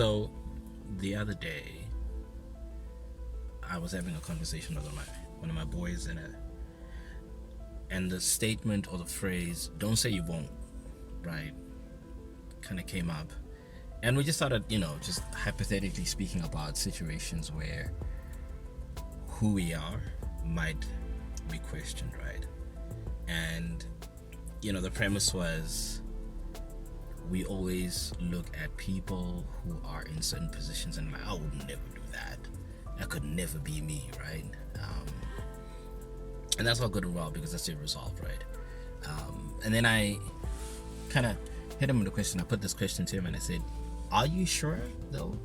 So the other day, I was having a conversation with one of my boys, and the statement or the phrase "Don't say you won't," right, kind of came up, and we just started, just hypothetically speaking about situations where who we are might be questioned, right? And the premise was we always look at people who are in certain positions and like, I would never do that. That could never be me, right? And that's all good and well because that's your resolve, right? And then I kind of hit him with a question. I put this question to him and I said, are you sure though?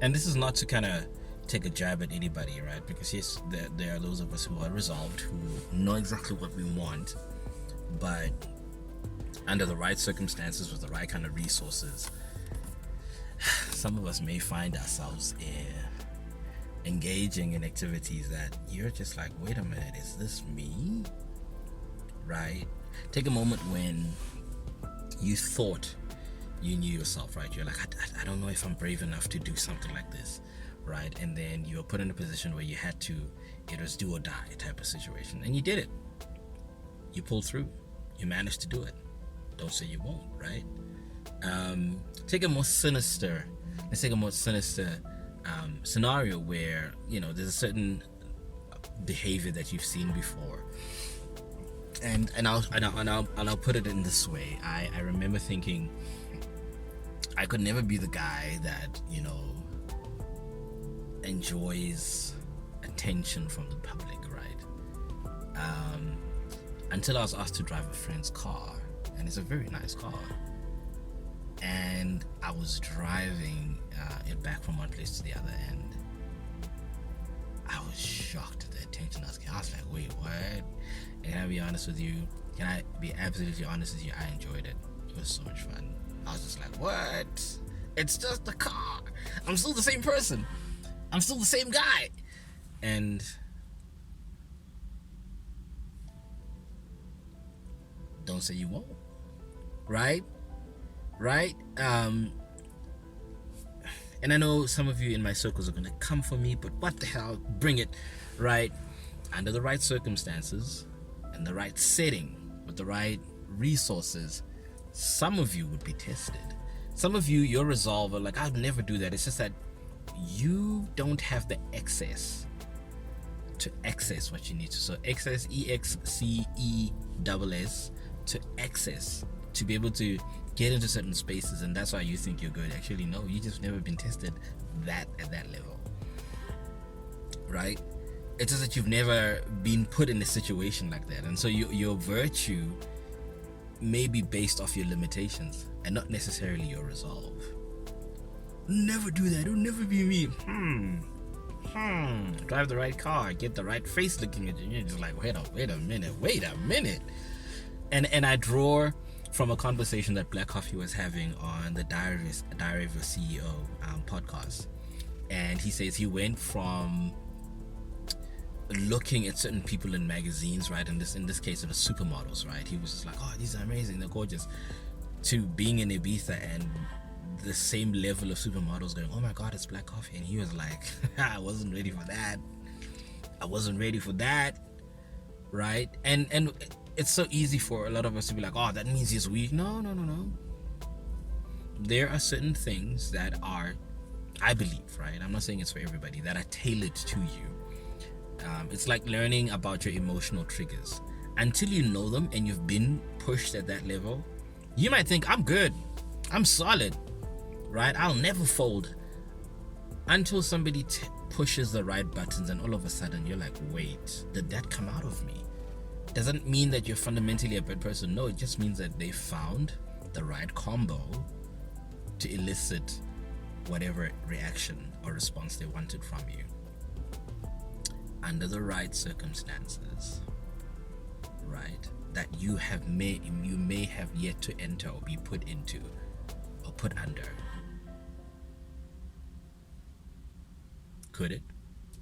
And this is not to kind of take a jab at anybody, right? Because yes, there are those of us who are resolved, who know exactly what we want, but under the right circumstances, with the right kind of resources, some of us may find ourselves engaging in activities that you're just like, wait a minute, is this me? Right? Take a moment when you thought you knew yourself, right? You're like, I don't know if I'm brave enough to do something like this, right? And then you were put in a position where you had to, it was do or die type of situation, and you did it. You pulled through. You managed to do it. Don't say you won't, right? Let's take a more sinister scenario where there's a certain behavior that you've seen before, and I'll put it in this way. I remember thinking I could never be the guy that enjoys attention from the public, right? Until I was asked to drive a friend's car, and it's a very nice car, and I was driving it back from one place to the other, and I was shocked at the attention I was getting. I was like, wait, what? And can I be honest with you? Can I be absolutely honest with you? I enjoyed it. It was so much fun. I was just like, what? It's just a car. I'm still the same person. I'm still the same guy. And don't say you won't. Right? And I know some of you in my circles are going to come for me, but what the hell, bring it, right? Under the right circumstances and the right setting with the right resources, some of you would be tested. Some of you, your resolve are like, I'd never do that. It's just that you don't have the access to access what you need to. So access, EXCESS, to access, to be able to get into certain spaces, and that's why you think you're good. Actually, no, you just never been tested at that level, right? It's just that you've never been put in a situation like that, and so your virtue may be based off your limitations and not necessarily your resolve. Never do that. It'll never be me. Drive the right car, get the right face looking at you. You're just like, wait a minute. And I draw from a conversation that Black Coffee was having on the Diary of a CEO podcast, and he says he went from looking at certain people in magazines, right? In this case, it was supermodels, right? He was just like, oh, these are amazing, they're gorgeous, to being in Ibiza and the same level of supermodels going, oh my God, it's Black Coffee, and he was like, I wasn't ready for that, right? And it's so easy for a lot of us to be like, oh, that means he's weak. No. There are certain things that are, I believe, right? I'm not saying it's for everybody, that are tailored to you. It's like learning about your emotional triggers. Until you know them and you've been pushed at that level, you might think, I'm good, I'm solid, right? I'll never fold. Until somebody pushes the right buttons, and all of a sudden you're like, wait, did that come out of me? Doesn't mean that you're fundamentally a bad person. No, it just means that they found the right combo to elicit whatever reaction or response they wanted from you. Under the right circumstances, right, that you may have yet to enter or be put into or put under. Could it?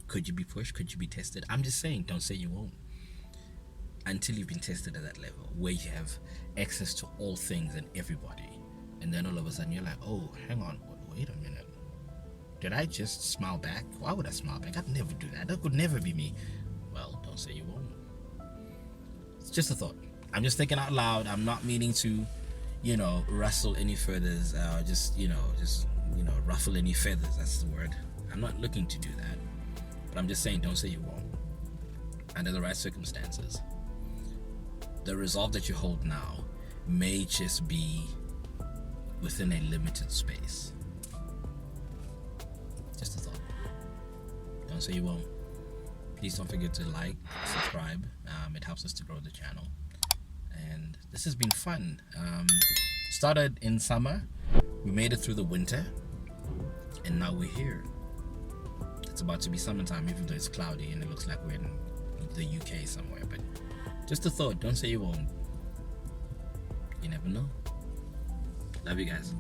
Could you be pushed? Could you be tested? I'm just saying, don't say you won't. Until you've been tested at that level where you have access to all things and everybody, and then all of a sudden you're like, oh, hang on, wait a minute, Did I just smile back? Why would I smile back? I'd never do that. That could never be me. Well, don't say you won't. It's just a thought. I'm just thinking out loud. I'm not meaning to, rustle any feathers. Ruffle any feathers. That's the word. I'm not looking to do that. But I'm just saying, don't say you won't. Under the right circumstances. The resolve that you hold now may just be within a limited space. Just a thought. Don't say you won't. Please don't forget to like, subscribe. It helps us to grow the channel. And this has been fun. Started in summer. We made it through the winter. And now we're here. It's about to be summertime, even though it's cloudy and it looks like we're in the UK somewhere. But just a thought. Don't say you won't. You never know. Love you guys.